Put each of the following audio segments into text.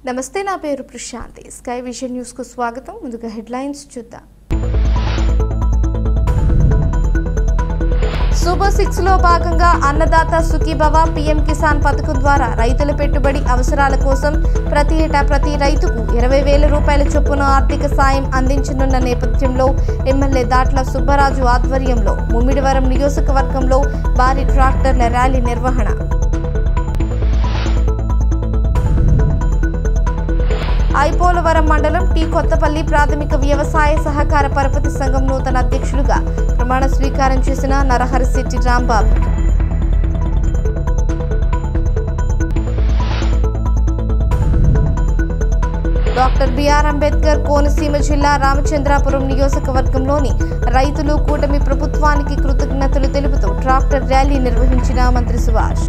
నమస్తే, నా పేరు ప్రశాంతి. స్కై విజన్ న్యూస్ కు స్వాగతం. ముందుగా హెడ్లైన్స్ చూద్దాం. సూపర్ 6 లో భాగంగా అన్నదాత సుఖీభవ పీఎం కిసాన్ పథకం ద్వారా రైతుల పెట్టుబడి అవసరాల కోసం ప్రతి ఏటా ప్రతి రైతుకు 20,000 రూపాయల చొప్పున ఆర్థిక సాయం అందించనున్న నేపథ్యంలో ఎమ్మెల్యే దాట్ల సుబ్బరాజు ఆధ్వర్యంలో ముమ్మిడివరం నియోజకవర్గంలో భారీ ట్రాక్టర్ల ర్యాలీ నిర్వహణ. ఐపోలవరం మండలం టీ కొత్తపల్లి ప్రాథమిక వ్యవసాయ సహకార పరపతి సంఘం నూతన అధ్యక్షులుగా ప్రమాణ స్వీకారం చేసిన నరహరిశెట్టి రాంబాబు. డాక్టర్ బిఆర్ అంబేద్కర్ కోనసీమ జిల్లా రామచంద్రాపురం నియోజకవర్గంలోని రైతులు కూటమి ప్రభుత్వానికి కృతజ్ఞతలు తెలుపుతూ ట్రాక్టర్ ర్యాలీ నిర్వహించిన మంత్రి సుభాష్.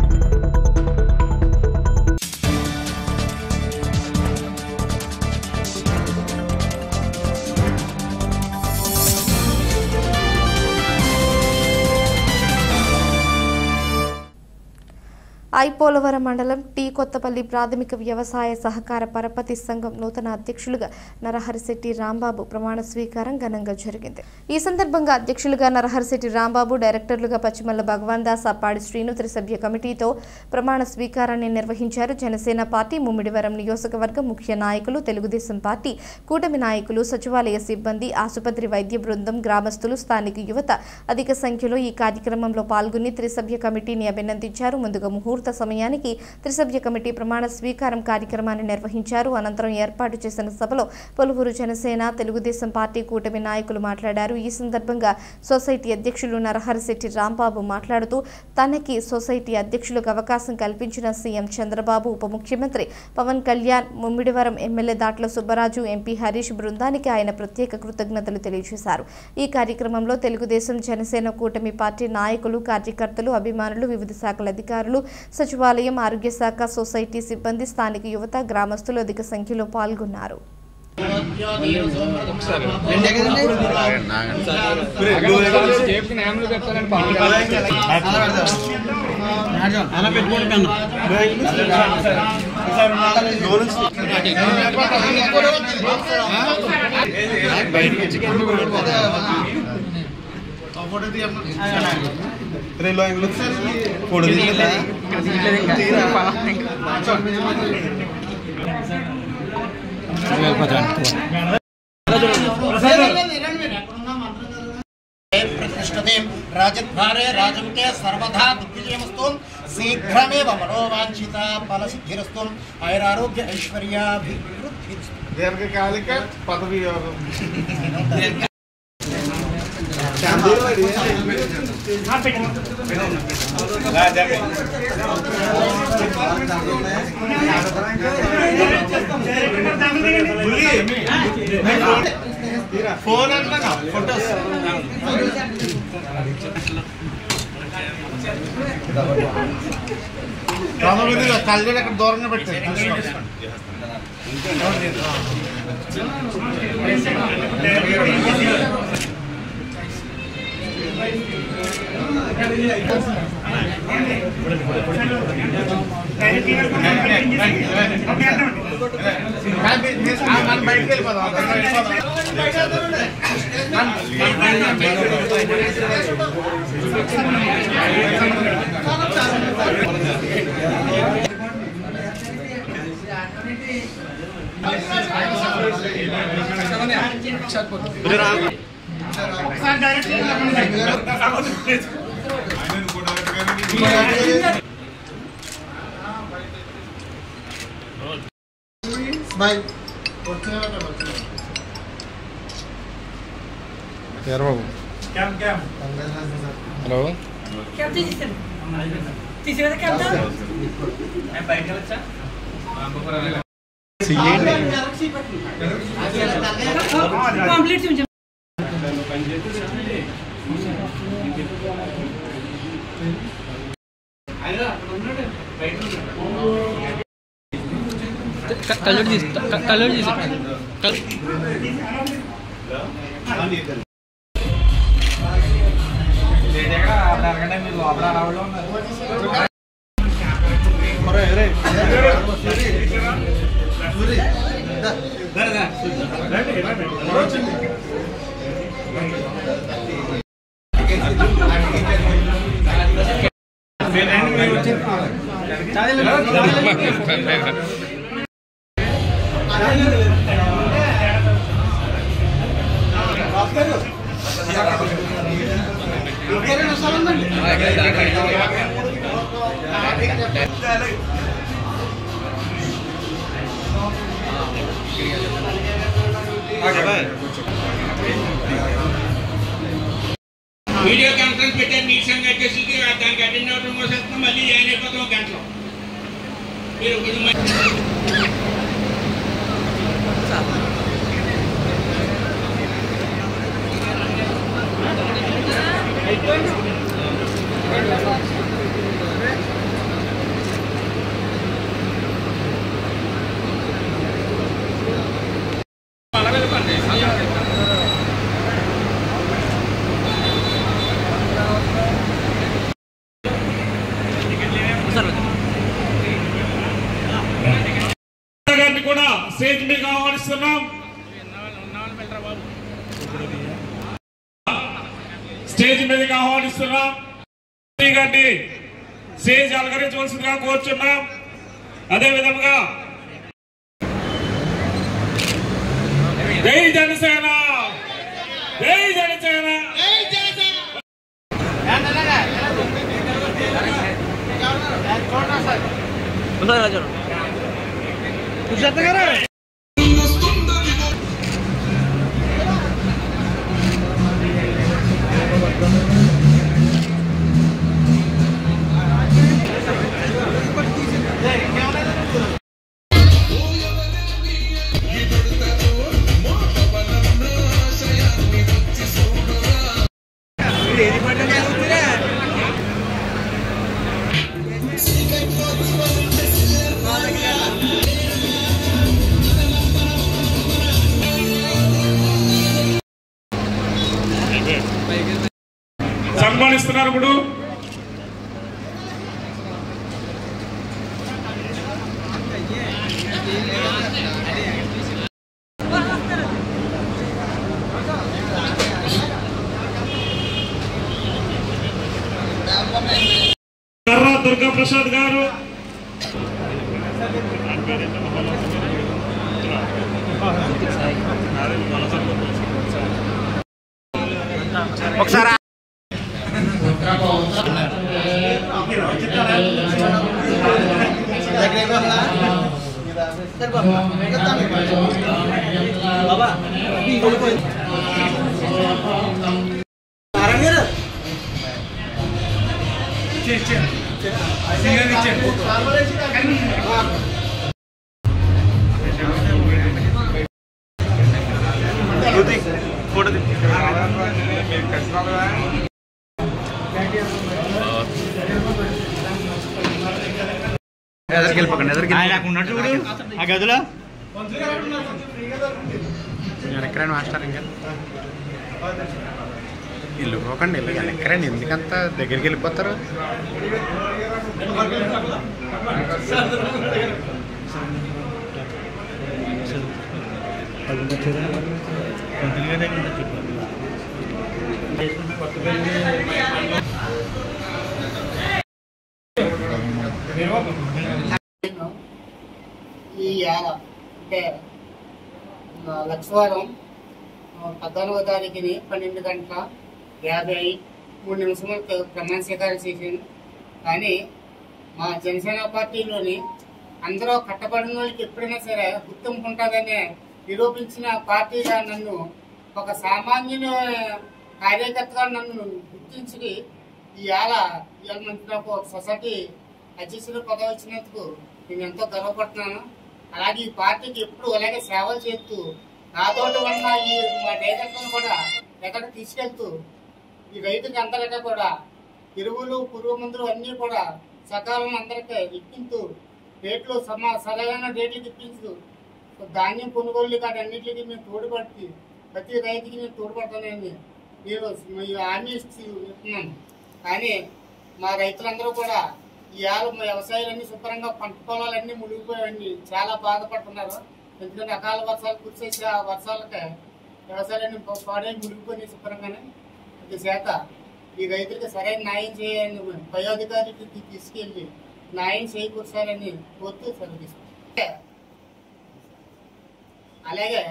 ఐపోలవరం మండలం టీ కొత్తపల్లి ప్రాథమిక వ్యవసాయ సహకార పరపతి సంఘం నూతన అధ్యక్షులుగా నరహరిశెట్టి రాంబాబు ప్రమాణ స్వీకారం ఘనంగా జరిగింది. ఈ సందర్భంగా అధ్యక్షులుగా నరహరిశెట్టి రాంబాబు, డైరెక్టర్లుగా పచ్చిమల్ల భగవాన్ దాస్, అప్పాడి శ్రీను త్రిసభ్య కమిటీతో ప్రమాణ స్వీకారాన్ని నిర్వహించారు. జనసేన పార్టీ, ముమ్మిడివరం నియోజకవర్గం ముఖ్య నాయకులు, తెలుగుదేశం పార్టీ కూటమి నాయకులు, సచివాలయ సిబ్బంది, ఆసుపత్రి వైద్య బృందం, గ్రామస్తులు, స్థానిక యువత అధిక సంఖ్యలో ఈ కార్యక్రమంలో పాల్గొని త్రిసభ్య కమిటీని అభినందించారు. ముందుగా ముహూర్త సమయానికి త్రిసభ్య కమిటీ ప్రమాణ స్వీకారం కార్యక్రమాన్ని నిర్వహించారు. అనంతరం ఏర్పాటు చేసిన సభలో పలువురు జనసేన, తెలుగుదేశం పార్టీ కూటమి నాయకులు మాట్లాడారు. ఈ సందర్భంగా సొసైటీ అధ్యక్షులు నరహరిశెట్టి రాంబాబు మాట్లాడుతూ తనకి సొసైటీ అధ్యక్షులకు అవకాశం కల్పించిన సీఎం చంద్రబాబు, ఉప ముఖ్యమంత్రి పవన్ కళ్యాణ్, ముమ్మిడివరం ఎమ్మెల్యే దాట్ల సుబ్బరాజు, ఎంపీ హరీష్ బృందానికి ఆయన ప్రత్యేక కృతజ్ఞతలు తెలియజేశారు. ఈ కార్యక్రమంలో తెలుగుదేశం, జనసేన కూటమి పార్టీ నాయకులు, కార్యకర్తలు, అభిమానులు, వివిధ శాఖల అధికారులు, సచివాలయం, ఆరోగ్య శాఖ, సొసైటీ సిబ్బంది, స్థానిక యువత, గ్రామస్తులు అధిక సంఖ్యలో పాల్గొన్నారు. राजद्वारे राजमुखे सर्वधा दिग्विजयमस्तु शीघ्रमेव मनोवांछित फलसिद्धिरस्तु आयुरारोग्य ऐश्वर्याभिवृद्धिरस्तु दीर्घकालिक पदवी फोन फोटोस కళ్ళ అక్కడ దూరంగా పెట్టారు. మనం బయటకు వెళ్ళిపోదాం. हेलो कलर వీడియో కాన్ఫరెన్స్ పెట్టారు మీ సంగతి దానికి అటెండ్ అవడం కోసం మళ్ళీ జాయిన్ అయిపోతాం ఒక గంటలో మీరు కూడా స్టేజ్ మీద ఆహ్వానిస్తున్నాం. స్టేజ్ మీదకి ఆహ్వానిస్తున్నాం. గారిని స్టేజ్ అలంకరించవలసిందిగా కోరుచున్నాం. అదే విధంగా జై జనసేన, జై జనసేన. సన్మానిస్తున్నారు. ఇప్పుడు కర్రా దుర్గా ప్రసాద్ గారు, ఒకసారి గదిలో ఎక్కడైనా మాస్టర్ ఇంకా ఇల్లు పోకండి, ఇల్లు ఎక్కడండి, ఎందుకంత దగ్గరికి వెళ్ళిపోతారు. ఈ ఏళ అంటే లక్షవారం 14వ తారీఖుని 12:53 ప్రమాణ స్వీకారం చేశాను. కానీ మా జనసేన పార్టీలోని అందరూ కట్టబడిన వాళ్ళకి ఎప్పుడైనా సరే గుర్తింపు ఉంటుందని నిరూపించిన పార్టీగా నన్ను ఒక సామాన్యుల కార్యకర్తగా నన్ను గుర్తించి ఇవాళ నాకు సొసైటీ అధ్యక్షుడు పదవి వచ్చినందుకు నేను ఎంతో గర్వపడుతున్నాను. అలాగే ఈ పార్టీకి ఎప్పుడు అలాగే సేవలు చేస్తూ నాతోటి ఉన్న ఈ మా రైతులను కూడా ఎక్కడ తీసుకెళ్తూ ఈ రైతుకి అంతకంటే కూడా ఎరువులు, పురుగు మందులు అన్నీ కూడా సకాలంలో అందరికీ ఇప్పించు, రేట్లు సరైన రేట్లు ఇప్పించు, ధాన్యం కొనుగోలు కాదు అన్నింటికి మేము తోడుపడుతూ ప్రతి రైతుకి నేను తోడ్పడతానని నేను హామీ ఇస్తున్నాను. కానీ మా రైతులందరూ కూడా ఈ వ్యవసాయాలన్నీ శుభ్రంగా పంట పొలాలన్నీ మునిగిపోయాయని చాలా బాధపడుతున్నారు. ఎందుకంటే అకాల వర్షాలు కురిసేసి ఆ వర్షాలకి వ్యవసాయాన్ని పాడై మునిగిపోయి శుభ్రంగానే చేత ఈ రైతులకు సరైన న్యాయం చేయాలని పై అధికారికి తీసుకెళ్లి న్యాయం చేకూర్చాలని కోరుతూ సెలవుస్తాం. అలాగే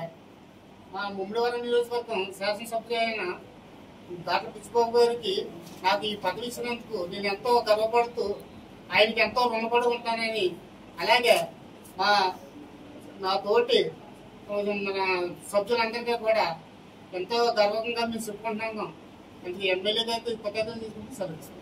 మా ముమ్మడివరం నియోజకవర్గం శాసనసభ్యులు అయిన డాక్టర్ పిచ్చిబాబు గారికి నాకు ఈ పదవి ఇచ్చినందుకు నేను ఎంతో గర్వపడుతూ ఆయనకి ఎంతో రుణపడి ఉంటానని, అలాగే నా తోటి మన సభ్యులందరికీ కూడా ఎంతో గర్వంగా మేము చెప్పుకుంటున్నాము. అందుకే ఎమ్మెల్యే గారికి కృతజ్ఞతలు తీసుకుంటూ సెలవుస్తాం.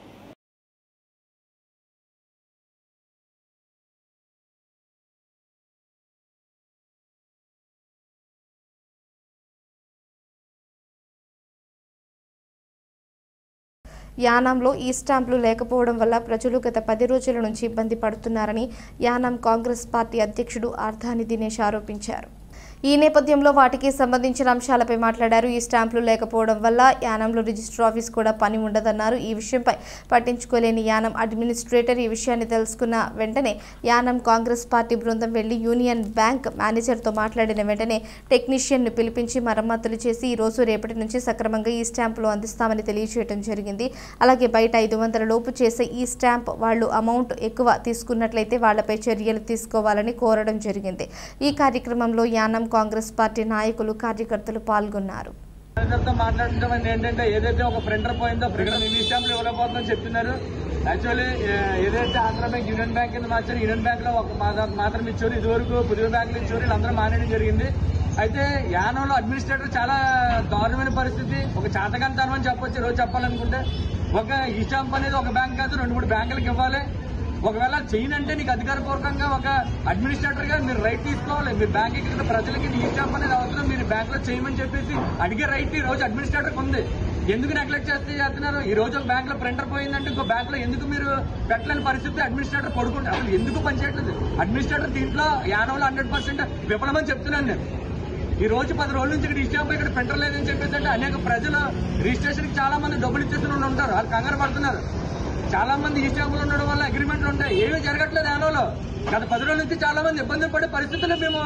యానాంలో ఈ స్టాంపులు లేకపోవడం వల్ల ప్రజలు గత 10 రోజుల నుంచి ఇబ్బంది పడుతున్నారని యానాం కాంగ్రెస్ పార్టీ అధ్యక్షుడు ఆర్ధాని దినేష్ ఆరోపించారు. ఈ నేపథ్యంలో వాటికి సంబంధించిన అంశాలపై మాట్లాడారు. ఈ స్టాంపులు లేకపోవడం వల్ల యానంలో రిజిస్టర్ ఆఫీస్ కూడా పని ఉండదన్నారు. ఈ విషయంపై పట్టించుకోలేని యానం అడ్మినిస్ట్రేటర్ ఈ విషయాన్ని తెలుసుకున్న వెంటనే యానం కాంగ్రెస్ పార్టీ బృందం వెళ్లి యూనియన్ బ్యాంక్ మేనేజర్తో మాట్లాడిన వెంటనే టెక్నీషియన్ను పిలిపించి మరమ్మతులు చేసి ఈ రోజు రేపటి నుంచి సక్రమంగా ఈ స్టాంపులు అందిస్తామని తెలియజేయడం జరిగింది. అలాగే బయట 500 లోపు చేసే ఈ స్టాంప్ వాళ్లు అమౌంట్ ఎక్కువ తీసుకున్నట్లయితే వాళ్లపై చర్యలు తీసుకోవాలని కోరడం జరిగింది. ఈ కార్యక్రమంలో యానం కాంగ్రెస్ పార్టీ నాయకులు కార్యకర్తలు పాల్గొన్నారు. మాట్లాడటం ఏంటంటే ఏదైతే ఒక ప్రింటర్ పోయిందో ప్రింటర్ ఈ స్టాంపులు ఇవ్వలేకపోతుందని చెప్తున్నారు. యాక్చువల్లీ ఏదైతే ఆంధ్ర బ్యాంక్ యూనియన్ బ్యాంక్ కింద మార్చారు, యూనియన్ బ్యాంక్ లో మాత్రం ఇచ్చారు, ఇదివరకు పుదిన బ్యాంకులు ఇచ్చారు, వీళ్ళందరూ మానేయడం జరిగింది. అయితే యానంలో అడ్మినిస్ట్రేటర్ చాలా దారుణమైన పరిస్థితి, ఒక చాతకంతనం అని చెప్పొచ్చు. రోజు చెప్పాలనుకుంటే ఒక ఈ స్టాంప్ అనేది ఒక బ్యాంక్ కాదు 2-3 బ్యాంకులకు ఇవ్వాలి. ఒకవేళ చేయనంటే నీకు అధికారపూర్వకంగా ఒక అడ్మినిస్ట్రేటర్ గా మీరు రైట్ తీసుకోవాలి. మీరు బ్యాంక్ కింద ప్రజలకి ఈ స్టాంప్ అనేది అవసరం, మీరు బ్యాంక్ లో చేయమని చెప్పేసి అడిగే రైట్ ఈ రోజు అడ్మినిస్ట్రేటర్ ఉంది. ఎందుకు నెగ్లెక్ట్ చేస్తున్నారు? ఈ రోజు ఒక బ్యాంక్ లో ప్రింటర్ పోయిందంటే ఇంకో బ్యాంక్ లో ఎందుకు మీరు పెట్టలేని పరిస్థితి అడ్మినిస్ట్రేటర్ పడుకుంటే అసలు ఎందుకు పనిచేయట్లేదు అడ్మినిస్ట్రేటర్? దీంట్లో యానంలో 100% విఫలమని చెప్తున్నాను నేను. ఈ రోజు 10 రోజుల నుంచి ఇక్కడ ఈ స్టాంప్ ఇక్కడ ప్రింటర్ లేదని చెప్పేసి అంటే అనేక ప్రజలు రిజిస్ట్రేషన్ కి చాలా మంది డబ్బులు ఇచ్చేసి ఉంటారు, వాళ్ళు కంగారు పడుతున్నారు. చాలా మంది ఈ స్టాంపులు ఉండడం వల్ల అగ్రిమెంట్లు ఉంటాయి, ఏమీ జరగట్లేదు యానంలో. గత 10 రోజుల నుంచి చాలా మంది ఇబ్బంది పడే పరిస్థితులు మేము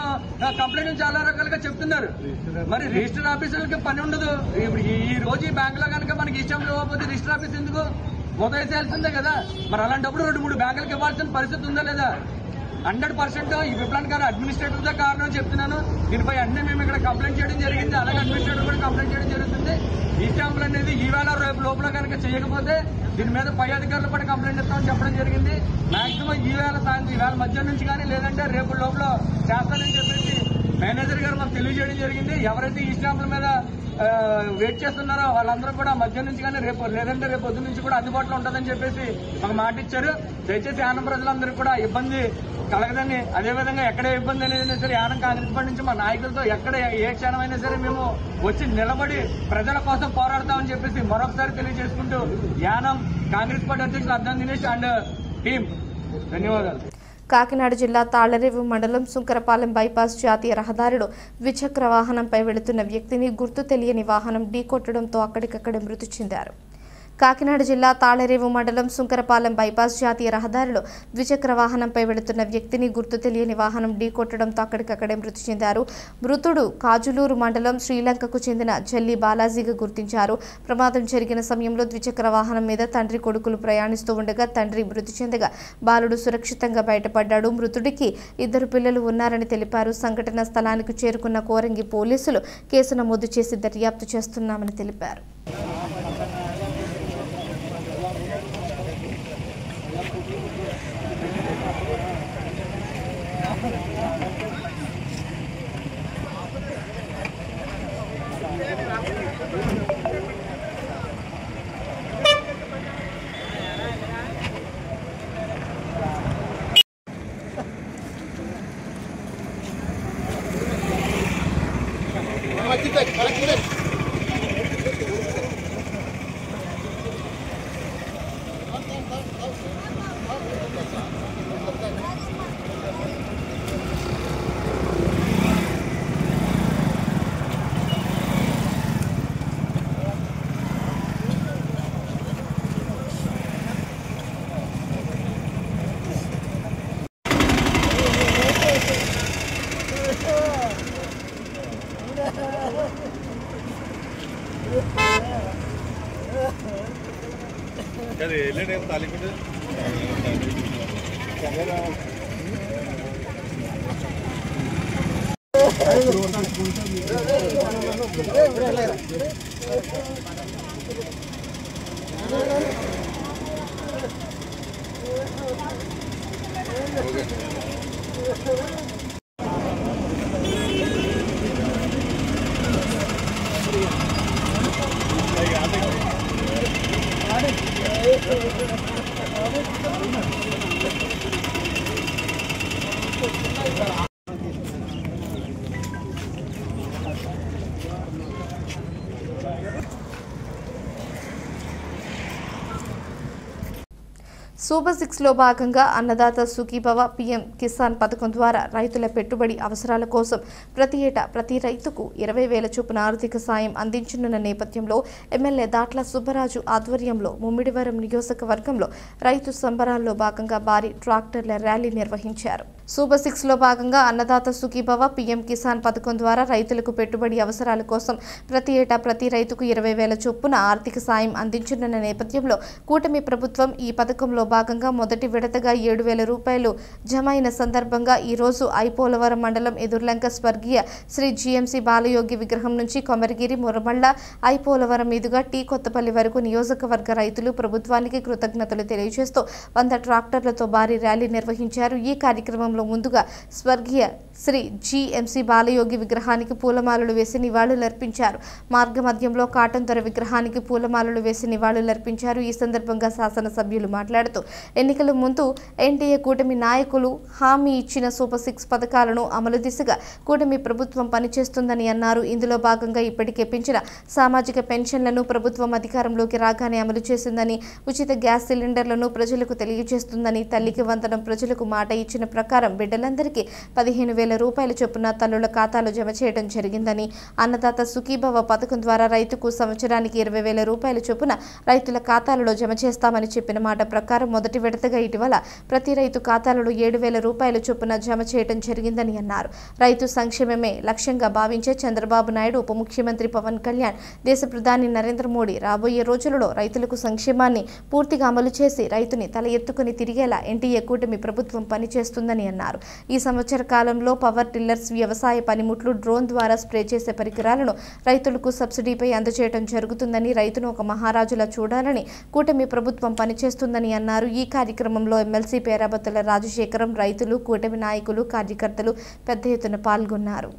కంప్లైంట్ చాలా రకాలుగా చెప్తున్నారు. మరి రిజిస్టర్ ఆఫీసులకి పని ఉండదు. ఇప్పుడు ఈ రోజు ఈ బ్యాంక్ లో కనుక మనకి ఈ స్టాంపులు ఇవ్వకపోతే రిజిస్టర్ ఆఫీస్ ఎందుకు మొదలైసేయాల్సిందే కదా. మరి అలాంటప్పుడు 2-3 బ్యాంకులకు ఇవ్వాల్సిన పరిస్థితి ఉందా లేదా? 100% ఈ విప్లవానికి అడ్మినిస్ట్రేటర్ దే కారణం చెప్తున్నాను. దీనిపై అన్ని మేము ఇక్కడ కంప్లైంట్ చేయడం జరిగింది, అలాగే అడ్మినిస్ట్రేటర్ కూడా కంప్లైంట్ చేయడం జరుగుతుంది. ఈ స్టాంపులు అనేది ఈవేళ రేపు లోపల కనుక చేయకపోతే దీని మీద పై అధికారులు కూడా కంప్లైంట్ ఇస్తామని చెప్పడం జరిగింది. మాక్సిమం ఈవేళ సాయంత్రం ఈవేళ మధ్యాహ్నం నుంచి కానీ లేదంటే రేపు లోపల చేస్తానని చెప్పేసి మేనేజర్ గారు మాకు తెలియజేయడం జరిగింది. ఎవరైతే ఈ స్టాంపుల మీద వెయిట్ చేస్తున్నారో వాళ్ళందరూ కూడా మధ్యాహ్నం నుంచి కానీ రేపు లేదంటే రేపు పొద్దు నుంచి కూడా అందుబాటులో ఉంటుందని చెప్పేసి మాకు మాట ఇచ్చారు. దయచేసి యానం ప్రజలందరూ కూడా ఇబ్బంది కలగదని, అదేవిధంగా ఎక్కడ ఇబ్బంది అనేది సరే యానం కాంగ్రెస్ పార్టీ నుంచి మా నాయకులతో ఎక్కడ ఏ క్షణమైనా సరే మేము వచ్చి నిలబడి ప్రజల కోసం పోరాడతామని చెప్పేసి మరొకసారి తెలియజేసుకుంటూ యానం కాంగ్రెస్ పార్టీ అధ్యక్షులు ఆర్ధాని దినేష్ అండ్ టీం ధన్యవాదాలు. కాకినాడ జిల్లా తాళ్లరేవు మండలం సుంకరపాలెం బైపాస్ జాతీయ రహదారిలో ద్విచక్ర వాహనంపై వెళుతున్న వ్యక్తిని గుర్తు తెలియని వాహనం ఢీకొట్టడంతో అక్కడికక్కడే మృతి చెందారు. కాకినాడ జిల్లా తాళ్లరేవు మండలం సుంకరపాలెం బైపాస్ జాతీయ రహదారిలో ద్విచక్ర వాహనంపై వెళుతున్న వ్యక్తిని గుర్తు తెలియని వాహనం ఢీకొట్టడంతో అక్కడికక్కడే మృతి చెందారు. మృతుడు కాజులూరు మండలం శ్రీలంకకు చెందిన జల్లి బాలాజీగా గుర్తించారు. ప్రమాదం జరిగిన సమయంలో ద్విచక్ర వాహనం మీద తండ్రి కొడుకులు ప్రయాణిస్తూ ఉండగా తండ్రి మృతి చెందగా బాలుడు సురక్షితంగా బయటపడ్డాడు. మృతుడికి 2 పిల్లలు ఉన్నారని తెలిపారు. సంఘటన స్థలానికి చేరుకున్న కోరంగి పోలీసులు కేసు నమోదు చేసి దర్యాప్తు చేస్తున్నామని తెలిపారు. సూపర్ 6లో భాగంగా అన్నదాత సుఖీభవ పీఎం కిసాన్ పథకం ద్వారా రైతుల పెట్టుబడి అవసరాల కోసం ప్రతి ఏటా ప్రతి రైతుకు 20,000 చొప్పున ఆర్థిక సాయం అందించనున్న నేపథ్యంలో ఎమ్మెల్యే దాట్ల సుబ్బరాజు ఆధ్వర్యంలో ముమ్మిడివరం నియోజకవర్గంలో రైతు సంబరాల్లో భాగంగా భారీ ట్రాక్టర్ల ర్యాలీ నిర్వహించారు. సూపర్ 6లో భాగంగా అన్నదాత సుఖీభవ పీఎం కిసాన్ పథకం ద్వారా రైతులకు పెట్టుబడి అవసరాల కోసం ప్రతి ఏటా ప్రతి రైతుకు 20,000 చొప్పున ఆర్థిక సాయం అందించనున్న నేపథ్యంలో కూటమి ప్రభుత్వం ఈ పథకంలో భాగంగా మొదటి విడతగా 7,000 రూపాయలు జమ అయిన సందర్భంగా ఈ రోజు ఐపోలవరం మండలం ఎదుర్లంక స్వర్గీయ శ్రీ జీఎంసీ బాలయోగి విగ్రహం నుంచి కొమరగిరి మురమళ్ళ ఐపోలవరం మీదుగా టీ కొత్తపల్లి వరకు నియోజకవర్గ రైతులు ప్రభుత్వానికి కృతజ్ఞతలు తెలియజేస్తూ 100 ట్రాక్టర్లతో భారీ ర్యాలీ నిర్వహించారు. ఈ కార్యక్రమంలో ముందుగా స్వర్గీయ శ్రీ జీఎంసీ బాలయోగి విగ్రహానికి పూలమాలలు వేసి నివాళులర్పించారు. మార్గమధ్యంలో కాటన్ దొర విగ్రహానికి పూలమాలలు వేసి నివాళులర్పించారు. ఈ సందర్భంగా శాసనసభ్యులు మాట్లాడుతూ ఎన్నికల ముందు ఎన్డీఏ కూటమి నాయకులు హామీ ఇచ్చిన సూపర్ 6 పథకాలను అమలు దిశగా కూటమి ప్రభుత్వం పనిచేస్తుందని అన్నారు. ఇందులో భాగంగా ఇప్పటికే పెంచిన సామాజిక పెన్షన్లను ప్రభుత్వం అధికారంలోకి రాగానే అమలు చేసిందని, ఉచిత గ్యాస్ సిలిండర్లను ప్రజలకు తెలియజేస్తుందని, తల్లికి వందనం ప్రజలకు మాట ఇచ్చిన ప్రకారం బిడ్డలందరికీ 15,000 రూపాయల చొప్పున తల్లుల ఖాతాలో జమ చేయడం జరిగిందని, అన్నదాత సుఖీభవ పథకం ద్వారా రైతుకు సంవత్సరానికి 20,000 రూపాయల చొప్పున రైతుల ఖాతాలలో జమ చేస్తామని చెప్పిన మాట ప్రకారం మొదటి విడతగా ఇటీవల ప్రతి రైతు ఖాతాలలో 7,000 రూపాయల చొప్పున జమ చేయడం జరిగిందని అన్నారు. రైతు సంక్షేమమే లక్ష్యంగా భావించే చంద్రబాబు నాయుడు, ఉప ముఖ్యమంత్రి పవన్ కళ్యాణ్, దేశ ప్రధాని నరేంద్ర మోడీ రాబోయే రోజులలో రైతులకు సంక్షేమాన్ని పూర్తిగా అమలు చేసి రైతుని తల ఎత్తుకుని తిరిగేలా ఎన్డీఏ కూటమి ప్రభుత్వం పనిచేస్తుందని అన్నారు. ఈ సంవత్సర కాలంలో పవర్ టిల్లర్స్, వ్యవసాయ పనిముట్లు, డ్రోన్ ద్వారా స్ప్రే చేసే పరికరాలను రైతులకు సబ్సిడీపై అందజేయడం జరుగుతుందని, రైతును ఒక మహారాజులా చూడాలని కూటమి ప్రభుత్వం పనిచేస్తుందని అన్నారు. ఈ కార్యక్రమంలో ఎమ్మెల్సీ పేరాబత్తుల రాజశేఖరం, రైతులు, కూటమి నాయకులు, కార్యకర్తలు పెద్ద ఎత్తున పాల్గొన్నారు.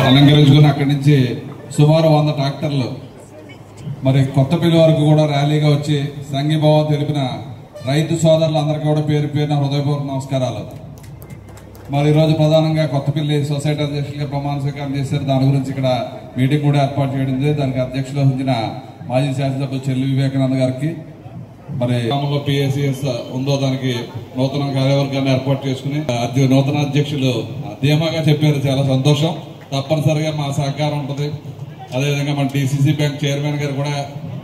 అలంకరించుకుని అక్కడి నుంచి సుమారు 100 ట్రాక్టర్లు మరి కొత్తపల్లి వరకు కూడా ర్యాలీగా వచ్చి సంఘీభావం తెలిపిన రైతు సోదరులందరికీ కూడా పేరు పేరున హృదయపూర్వక నమస్కారాలు. మరి ఈరోజు ప్రధానంగా కొత్తపల్లి సొసైటీ అధ్యక్షులుగా ప్రమాణ స్వీకారం చేశారు. దాని గురించి ఇక్కడ మీటింగ్ కూడా ఏర్పాటు చేయడం జరిగింది. దానికి అధ్యక్షులు వహించిన మాజీ శాసనసభ్యులు చెల్లి వివేకానంద గారికి, మరి గ్రామంలో పిఎస్సిఎస్ ఉందో దానికి నూతన కార్యవర్గాన్ని ఏర్పాటు చేసుకుని నూతన అధ్యక్షులు ధీమాగా చెప్పారు. చాలా సంతోషం. తప్పనిసరిగా మా సహకారం ఉంటుంది. అదేవిధంగా మన డిసిసి బ్యాంక్ చైర్మన్ గారు కూడా,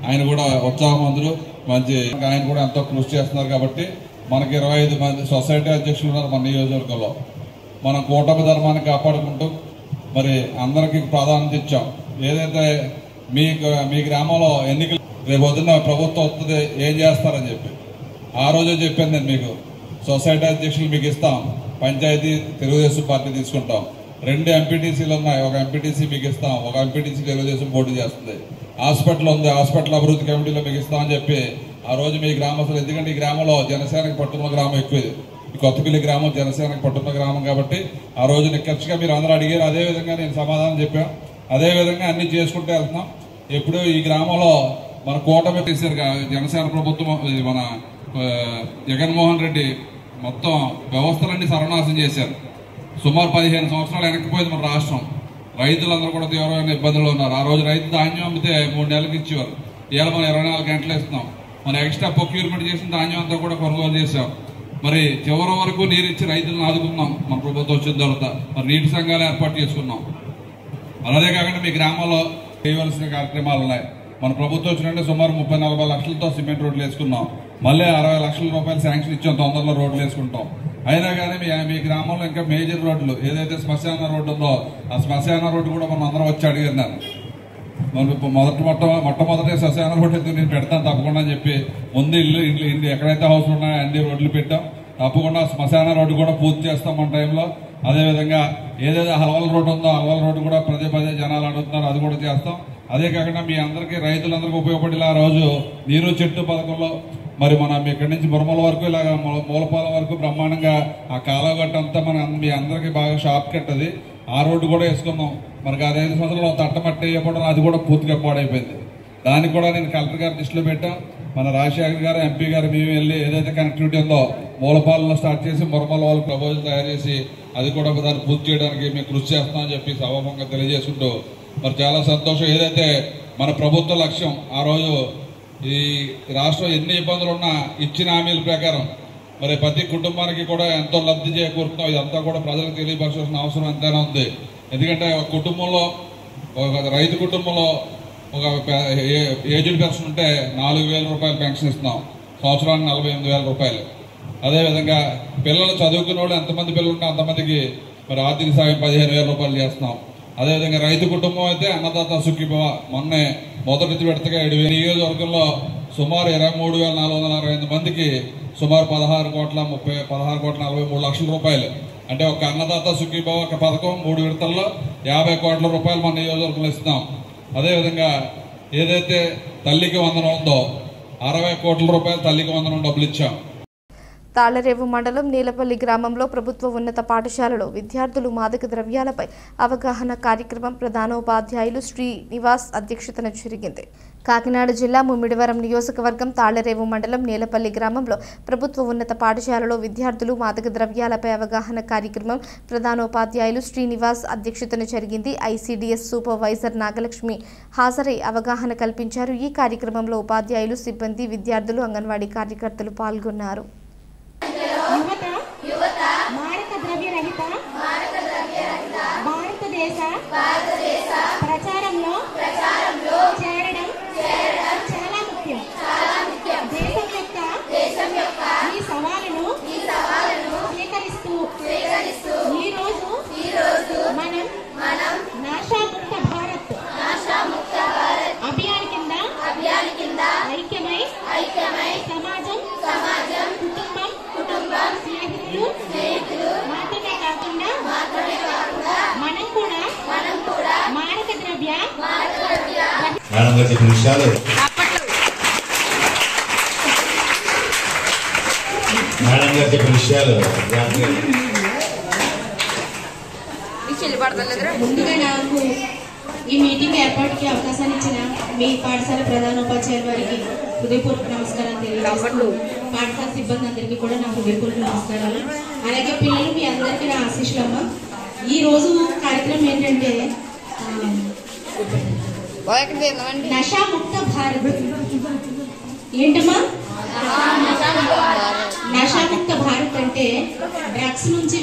ఆయన కూడా ఉత్సాహవంతులు, మంచి ఆయన కూడా ఎంతో కృషి చేస్తున్నారు. కాబట్టి మనకి 25 మంది సొసైటీ అధ్యక్షులు ఉన్నారు మన నియోజకవర్గంలో. మనం కూటమి ధర్మాన్ని కాపాడుకుంటూ మరి అందరికీ ప్రాధాన్యత ఇచ్చాం. ఏదైతే మీ గ్రామంలో ఎన్నికలు రేపు పొద్దున్న ప్రభుత్వం వస్తుంది, ఏం చేస్తారని చెప్పి ఆ రోజే చెప్పాను నేను మీకు. సొసైటీ అధ్యక్షులు మీకు ఇస్తాం, పంచాయతీ తెలుగుదేశం పార్టీ తీసుకుంటాం, 2 ఎంపీటీసీలు ఉన్నాయి, ఒక ఎంపీటీసీ మీకు ఇస్తాం, ఒక ఎంపీటీసీ తెలుగుదేశం పోటీ చేస్తుంది, హాస్పిటల్ ఉంది, హాస్పిటల్ అభివృద్ధి కమిటీలో మీకు ఇస్తామని చెప్పి ఆ రోజు మీ గ్రామస్తులు, ఎందుకంటే ఈ గ్రామంలో జనసేనకి పట్టున్న గ్రామం ఎక్కువ, ఈ కొత్తపల్లి గ్రామం జనసేనకి పట్టున్న గ్రామం కాబట్టి ఆ రోజు నిక్కచ్చిగా మీరు అందరూ అడిగారు. అదేవిధంగా నేను సమాధానం చెప్పాను. అదేవిధంగా అన్ని చేసుకుంటూ వెళ్తున్నాం. ఎప్పుడు ఈ గ్రామంలో మన కూటమి చేశారు జనసేన ప్రభుత్వం, మన జగన్మోహన్ రెడ్డి మొత్తం వ్యవస్థలన్నీ సర్వనాశనం చేశారు. సుమారు 15 సంవత్సరాలు వెనక్కిపోయింది మన రాష్ట్రం. రైతులందరూ కూడా తీవ్రమైన ఇబ్బందులు ఉన్నారు. ఆ రోజు రైతు ధాన్యం అమ్మితే 3 నెలలకు ఇచ్చేవారు. ఇవాళ మనం 24 గంటలు ఇస్తున్నాం. మన ఎక్స్ట్రా ప్రొక్యూర్మెంట్ చేసిన ధాన్యం అంతా కూడా కొనుగోలు చేశాం. మరి చివరి వరకు నీరు ఇచ్చి రైతులను ఆదుకున్నాం. మన ప్రభుత్వం వచ్చిన తర్వాత మరి నీటి సంఘాలు ఏర్పాటు చేసుకున్నాం. అలాగే కాకుండా మీ గ్రామంలో చేయవలసిన కార్యక్రమాలు ఉన్నాయి. మన ప్రభుత్వం వచ్చినట్టే సుమారు 30-40 లక్షలతో సిమెంట్ రోడ్లు వేసుకున్నాం. మళ్ళీ 60 లక్షల రూపాయలు శాంక్షన్ ఇచ్చాం. తొందరలో రోడ్లు వేసుకుంటాం. అయినా కానీ మీ గ్రామంలో ఇంకా మేజర్ రోడ్లు ఏదైతే శ్మశాన రోడ్డు ఉందో ఆ శ్మశాన రోడ్డు కూడా మనం అందరం వచ్చి అడిగినాను. మొట్టమొదటి శ్మశాన రోడ్డు అయితే నేను పెడతాను తప్పకుండా అని చెప్పి ముందు ఇల్లు ఎక్కడైతే హౌస్ ఉన్నాయో అన్ని రోడ్లు పెట్టాం. తప్పకుండా శ్మశాన రోడ్డు కూడా పూర్తి చేస్తాం మన టైంలో. అదేవిధంగా ఏదైతే హల్వల్ రోడ్డు ఉందో హల్వల్ రోడ్డు కూడా పదే జనాలు అడుగుతున్నారు, అది కూడా చేస్తాం. అదే కాకుండా మీ అందరికీ రైతులందరికీ ఉపయోగపడేలా ఆ రోజు నీరు చెట్టు పథకంలో మరి మనం ఇక్కడి నుంచి బుర్మల వరకు ఇలాగ మూలపాలెం వరకు బ్రహ్మాండంగా ఆ కాలువగట్ట అంతా మీ అందరికీ బాగా షాప్ కట్టది. ఆ రోడ్డు కూడా వేసుకున్నాం. మనకి 5 సంవత్సరాలు తట్టమట్టి వేయకపోవడం అది కూడా పూర్తిగా పాడైపోయింది. దానికి కూడా నేను కలెక్టర్ గారి దృష్టిలో పెట్టాం. మన రాజశేఖర్ గారు ఎంపీ గారు మేము వెళ్ళి ఏదైతే కనెక్టివిటీ ఉందో మూలపాలెంలో స్టార్ట్ చేసి మురమల వాళ్ళకి ప్రపోజల్ తయారు చేసి అది కూడా దాన్ని పూర్తి చేయడానికి మేము కృషి చేస్తామని చెప్పి సభాముఖంగా తెలియజేసుకుంటూ మరి చాలా సంతోషం. ఏదైతే మన ప్రభుత్వ లక్ష్యం ఆ రోజు ఈ రాష్ట్రం ఎన్ని ఇబ్బందులు ఉన్నా ఇచ్చిన హామీల ప్రకారం మరి ప్రతి కుటుంబానికి కూడా ఎంతో లబ్ధి చేకూరుతున్నాం. ఇదంతా కూడా ప్రజలకు తెలియపరచాల్సిన అవసరం ఎంతైనా ఉంది. ఎందుకంటే ఒక కుటుంబంలో ఒక రైతు కుటుంబంలో ఒక ఏజ్డ్ పర్సన్ ఉంటే 4,000 రూపాయలు పెన్షన్ ఇస్తున్నాం. సంవత్సరానికి 48,000 రూపాయలు. అదేవిధంగా పిల్లలు చదువుకున్న వాళ్ళు ఎంతమంది పిల్లలు ఉంటే అంతమందికి మరి ఆర్థిక సాయం 15,000 రూపాయలు చేస్తున్నాం. అదేవిధంగా రైతు కుటుంబం అయితే అన్నదాత సుఖీభవ మొన్నే మొదటి విడతగా 7 నియోజకవర్గంలో సుమారు 23,468 మందికి సుమారు 16,43 లక్షల రూపాయలు. అంటే ఒక అన్నదాత సుఖీభవ ఒక పథకం 3 విడతల్లో 50 కోట్ల రూపాయలు మన నియోజకవర్గంలో ఇస్తున్నాం. అదేవిధంగా ఏదైతే తల్లికి వందనం ఉందో 60 కోట్ల రూపాయలు తల్లికి వందనం డబ్బులు ఇచ్చాం. తాళ్లరేవు మండలం నీలపల్లి గ్రామంలో ప్రభుత్వ ఉన్నత పాఠశాలలో విద్యార్థులు మాదక ద్రవ్యాలపై అవగాహన కార్యక్రమం ప్రధానోపాధ్యాయులు శ్రీనివాస్ అధ్యక్షతన జరిగింది. కాకినాడ జిల్లా ముమ్మిడివరం నియోజకవర్గం తాళ్లరేవు మండలం నీలపల్లి గ్రామంలో ప్రభుత్వ ఉన్నత పాఠశాలలో విద్యార్థులు మాదక ద్రవ్యాలపై అవగాహన కార్యక్రమం ప్రధానోపాధ్యాయులు శ్రీనివాస్ అధ్యక్షతన జరిగింది. ఐసీడీఎస్ సూపర్వైజర్ నాగలక్ష్మి హాజరై అవగాహన కల్పించారు. ఈ కార్యక్రమంలో ఉపాధ్యాయులు, సిబ్బంది, విద్యార్థులు, అంగన్వాడీ కార్యకర్తలు పాల్గొన్నారు. యువత మారక ద్రవ్య రహిత భారతదేశ ప్రచారంలో చేరడం చాలా ముఖ్యం. దేశం యొక్క ఈ సవాలును స్వీకరిస్తూ ఈ రోజు మనం నాశాముక్త భారత్ అభియాన్ కింద ఐక్యమై సమాజం కుటుంబం స్నేహితులు మాత్రమే కాకుండా మనం కూడా మారక ద్రవ్య విషయాలు ముందుగా నాకు ఈ మీటింగ్ ఏర్పాటుకి అవకాశాన్ని ఇచ్చిన మీ పాఠశాల ప్రధానోపాధ్యాయుల వారికి హృదయపూర్వక నమస్కారాలు తెలియజేస్తూ పాఠశాల సిబ్బంది అందరికీ కూడా నా హృదయపూర్వక నమస్కారాలు. అలాగే పిల్లలు మీ అందరికీ నా ఆశీస్సులమ్మ. ఈ రోజు కార్యక్రమం ఏంటంటే నషాముక్త భారత్. ఏంటమ్మా నషాముక్త భారత్ అంటే డ్రగ్స్ నుంచి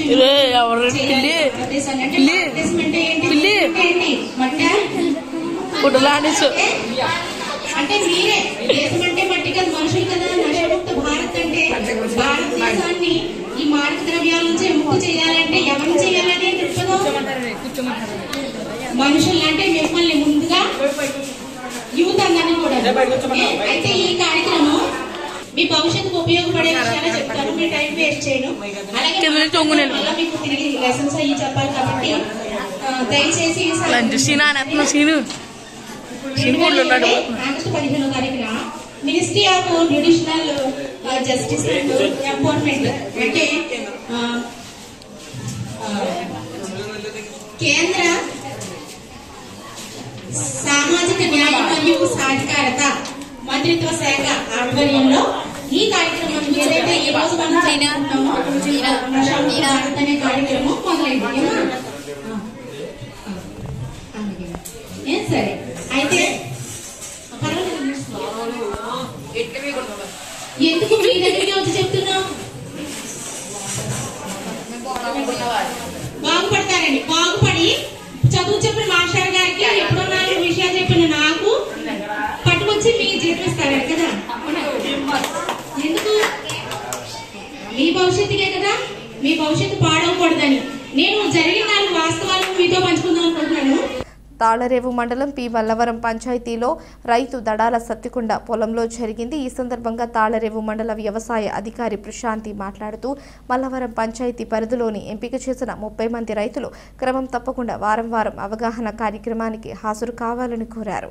అంటే మీరే దేశం అంటే మట్టి కదా మనుషులు కదా. నషాముక్త భారత్ అంటే భారతదేశాన్ని ఈ మాదక ద్రవ్యాల నుంచి ముక్తి చేయాలంటే ఎవరిని చేయాలని దృక్పథం మనుషులు అంటే మిమ్మల్ని ముందుగా యూత్ అందరినీ కూడా. అయితే ఈ కార్యక్రమం మీ భవిష్యత్తుకు ఉపయోగపడే విషయాలు చెప్తాను. మీ టైం వేస్ట్ చేయను. అలాగే మళ్ళీ మీకు తిరిగి లెసన్స్ అయ్యి చెప్పాలి కాబట్టి దయచేసి ఆగస్టు 15వ తారీఖున ministry of judicial justice and empowerment అంటే కేంద్ర సామాజిక న్యాయం మరియు సాధికారత మంత్రిత్వ శాఖ ఆధ్వర్యంలో ఈ కార్యక్రమం ఏదైతే ఈ రోజు మనం చేయనున్నామో అనే కార్యక్రమం మొదలైంది. సరే అయితే ఎందుకు మీ దగ్గరికి వచ్చి చెప్తున్నాం? బాగుపడతారండి. బాగుపడి చదువు చెప్పిన మాస్టర్ గారికి ఎప్పుడో 4 విషయాలు చెప్పిన నాకు పట్టుకొచ్చి మీకు చెప్పిస్తారని కదా. ఎందుకు? మీ భవిష్యత్తుకే కదా. మీ భవిష్యత్తు పాడవకూడదని నేను జరిగిన 4 వాస్తవాలను మీతో పంచుకుందాం అనుకుంటున్నాను. తాళరేవు మండలం పి మల్లవరం పంచాయతీలో రైతు దడాల సత్తికొండ పొలంలో జరిగింది. ఈ సందర్భంగా తాళరేవు మండల వ్యవసాయ అధికారి ప్రశాంతి మాట్లాడుతూ మల్లవరం పంచాయతీ పరిధిలోని ఎంపిక చేసిన 30 మంది రైతులు క్రమం తప్పకుండా వారం అవగాహన కార్యక్రమానికి హాజరు కావాలని కోరారు.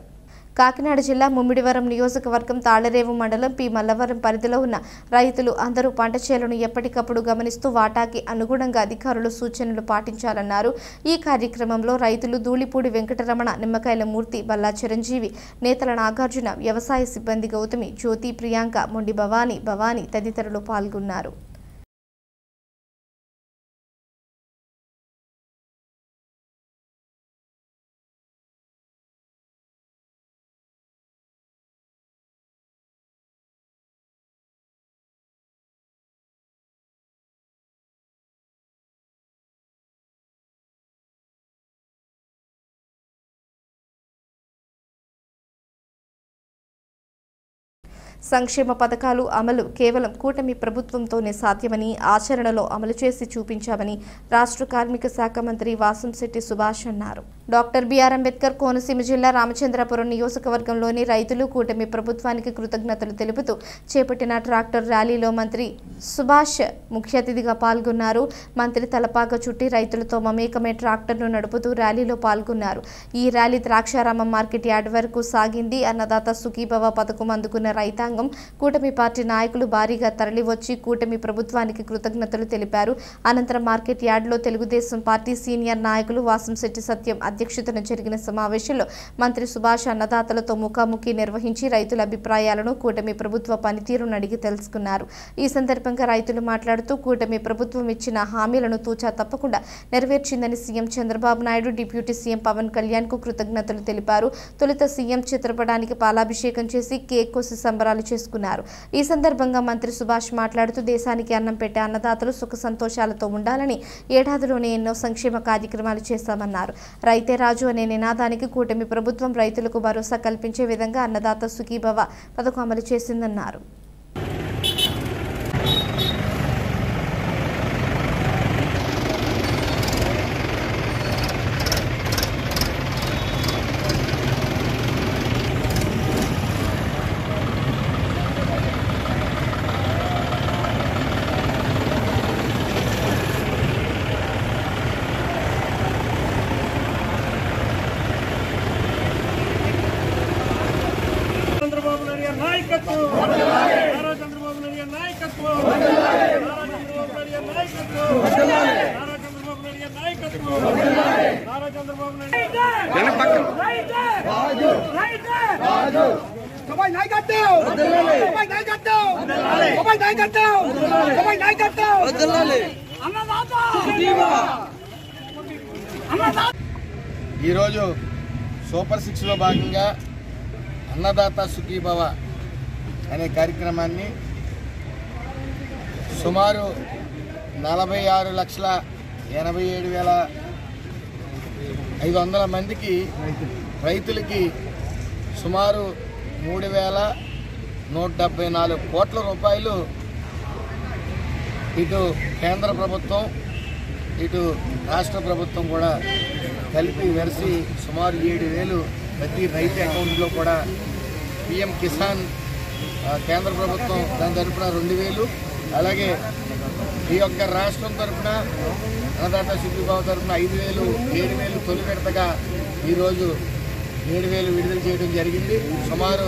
కాకినాడ జిల్లా ముమ్మిడివరం నియోజకవర్గం తాళరేవు మండలం పి మల్లవరం పరిధిలో ఉన్న రైతులు అందరూ పంట చేలను ఎప్పటికప్పుడు గమనిస్తూ వాటాకి అనుగుణంగా అధికారులు సూచనలు పాటించాలన్నారు. ఈ కార్యక్రమంలో రైతులు ధూళిపూడి వెంకటరమణ, నిమ్మకాయల మూర్తి, బల్లా చిరంజీవి, నేతల నాగార్జున, వ్యవసాయ సిబ్బంది గౌతమి, జ్యోతి, ప్రియాంక, మొండి భవానీ తదితరులు పాల్గొన్నారు. సంక్షేమ పథకాలు అమలు కేవలం కూటమి ప్రభుత్వంతోనే సాధ్యమని, ఆచరణలో అమలు చేసి చూపించామని రాష్ట్ర కార్మిక శాఖ మంత్రి వాసంశెట్టి సుభాష్ అన్నారు. డాక్టర్ బిఆర్ అంబేద్కర్ కోనసీమ జిల్లా రామచంద్రపురం నియోజకవర్గంలోని రైతులు కూటమి ప్రభుత్వానికి కృతజ్ఞతలు తెలుపుతూ చేపట్టిన ట్రాక్టర్ ర్యాలీలో మంత్రి సుభాష్ ముఖ్య అతిథిగా పాల్గొన్నారు. మంత్రి తలపాక చుట్టి రైతులతో మమేకమే ట్రాక్టర్ను నడుపుతూ ర్యాలీలో పాల్గొన్నారు. ఈ ర్యాలీ ద్రాక్షారామం మార్కెట్ యార్డ్ వరకు సాగింది. అన్నదాత సుఖీభవ పథకం అందుకున్న రైతాంగం, కూటమి పార్టీ నాయకులు భారీగా తరలివచ్చి కూటమి ప్రభుత్వానికి కృతజ్ఞతలు తెలిపారు. అనంతరం మార్కెట్ యార్డ్లో తెలుగుదేశం పార్టీ సీనియర్ నాయకులు వాసంశెట్టి సత్యం అధ్యక్షతన జరిగిన సమావేశంలో మంత్రి సుభాష్ అన్నదాతలతో ముఖాముఖి నిర్వహించి రైతుల అభిప్రాయాలను, కూటమి ప్రభుత్వ పనితీరును అడిగి తెలుసుకున్నారు. ఈ సందర్భంగా రైతులు మాట్లాడుతూ కూటమి ప్రభుత్వం ఇచ్చిన హామీలను తూచా తప్పకుండా నెరవేర్చిందని CM Chandrababu Naidu, deputy CM Pavan Kalyan కు కృతజ్ఞతలు తెలిపారు. తొలుత సీఎం చిత్రపటానికి పాలాభిషేకం చేసి కేక్ కోసి సంబరాలు చేసుకున్నారు. ఈ సందర్భంగా మంత్రి సుభాష్ మాట్లాడుతూ దేశానికి అన్నం పెట్టే అన్నదాతలు సుఖ సంతోషాలతో ఉండాలని ఏడాదిలోనే ఎన్నో సంక్షేమ కార్యక్రమాలు చేశామన్నారు. రైతే రాజు అనే నినాదానికి కూటమి ప్రభుత్వం రైతులకు భరోసా కల్పించే విధంగా అన్నదాత సుఖీభవ పథకం అమలు చేసిందన్నారు. ఈరోజు సూపర్ 6లో భాగంగా అన్నదాత సుఖీభవ అనే కార్యక్రమాన్ని సుమారు 46,87,500 మందికి రైతులకి సుమారు 3,174 కోట్ల రూపాయలు ఇటు కేంద్ర ప్రభుత్వం ఇటు రాష్ట్ర ప్రభుత్వం కూడా కలిపి వెరసి సుమారు 7,000 ప్రతి రైతు అకౌంట్లో కూడా పిఎం కిసాన్ కేంద్ర ప్రభుత్వం దాని తరఫున 2,000, అలాగే ఈ యొక్క రాష్ట్రం తరఫున అన్నదాత సుఖీభవ తరఫున 5,000, 7,000 తొలి విడతగా ఈరోజు 7,000 విడుదల చేయడం జరిగింది. సుమారు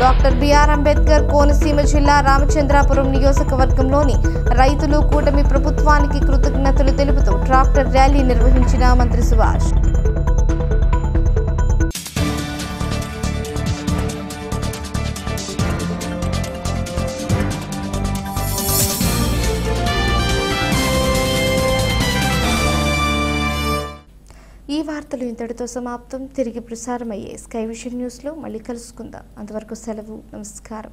డాక్టర్ బిఆర్ అంబేద్కర్ కోనసీమ జిల్లా రామచంద్రాపురం నియోజకవర్గంలోని రైతులు కూటమి ప్రభుత్వానికి కృతజ్ఞతలు తెలుపుతూ ట్రాక్టర్ ర్యాలీ నిర్వహించిన మంత్రి సుభాష్. ఈ వార్తలు ఇంతటితో సమాప్తం. తిరిగి ప్రసారమయ్యే స్కై విజన్ న్యూస్లో మళ్ళీ కలుసుకుందాం. అంతవరకు సెలవు. నమస్కారం.